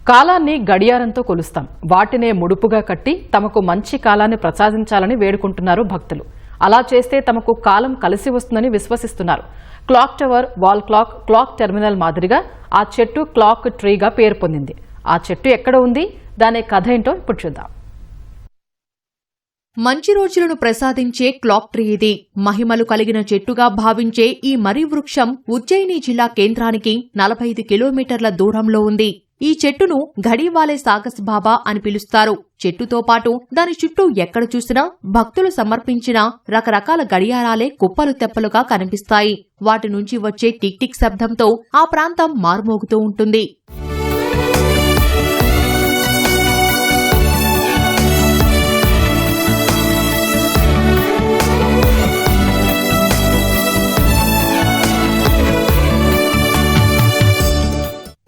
కాలాన్ని గడియారంతో కొలుస్తాం. వాటినే ముడుపుగా కట్టి తమకు మంచి కాలాన్ని ప్రసాదించాలని వేడుకుంటున్నారు భక్తులు. అలా చేస్తే తమకు కాలం కలిసి వస్తుందని విశ్వసిస్తున్నారు. Clock tower, wall clock, clock terminal మాదిరిగా ఆ చెట్టు క్లాక్ ట్రీగా పేరు పొందింది. ఆ చెట్టు ఎక్కడ ఉంది, దాని కథ ఏంటో ఇప్పుడు చూద్దాం. మంచి రోజులను ప్రసాదించే క్లాక్ ట్రీ ఇది. మహిమలు కలిగిన చెట్టుగా భావించే ఈ మర్రి వృక్షం ఉజ్జయిని జిల్లా కేంద్రానికి 45 కిలోమీటర్ల దూరంలో ఉంది. ఈ చెట్టును ఘడివాలే సాగస్ బాబా అని పిలుస్తారు. చెట్టుతో పాటు దాని చుట్టూ ఎక్కడ చూసినా భక్తులు సమర్పించిన రకరకాల గడియారాలే కుప్పలు తెప్పలుగా కనిపిస్తాయి. వాటి నుంచి వచ్చే టిక్ టిక్ శబ్దంతో ఆ ప్రాంతం మారుమోగుతూ ఉంటుంది.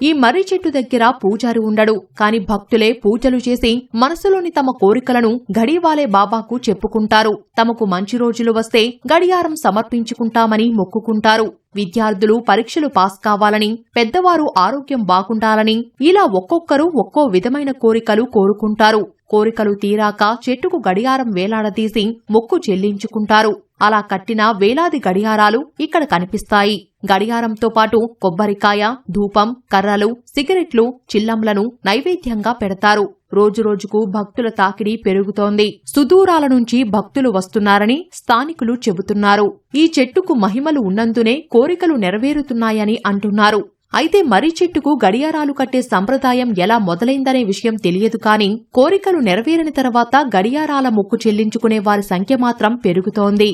ఈ మర్రి చెట్టు దగ్గర పూజారి ఉండడు. కాని భక్తులే పూజలు చేసి మనసులోని తమ కోరికలను ఘడివాలే బాబాకు చెప్పుకుంటారు. తమకు మంచి రోజులు వస్తే గడియారం సమర్పించుకుంటామని మొక్కుకుంటారు. విద్యార్థులు పరీక్షలు పాస్ కావాలని, పెద్దవారు ఆరోగ్యం బాగుండాలని, ఇలా ఒక్కొక్కరు ఒక్కో విధమైన కోరికలు కోరుకుంటారు. కోరికలు తీరాక చెట్టుకు గడియారం వేలాడదీసి మొక్కు చెల్లించుకుంటారు. అలా కట్టిన వేలాది గడియారాలు ఇక్కడ కనిపిస్తాయి. గడియారంతో పాటు కొబ్బరికాయ, ధూపం, కర్రలు, సిగరెట్లు, చిల్లంలను నైవేద్యంగా పెడతారు. రోజురోజుకు భక్తుల తాకిడి పెరుగుతోంది. సుదూరాల నుంచి భక్తులు వస్తున్నారని స్థానికులు చెబుతున్నారు. ఈ చెట్టుకు మహిమలు ఉన్నందునే కోరికలు నెరవేరుతున్నాయని అంటున్నారు. అయితే మర్రి చెట్టుకు గడియారాలు కట్టే సంప్రదాయం ఎలా మొదలైందనే విషయం తెలియదు. కాని కోరికలు నెరవేరని తర్వాత గడియారాల మొక్కు చెల్లించుకునే వారి సంఖ్య మాత్రం పెరుగుతోంది.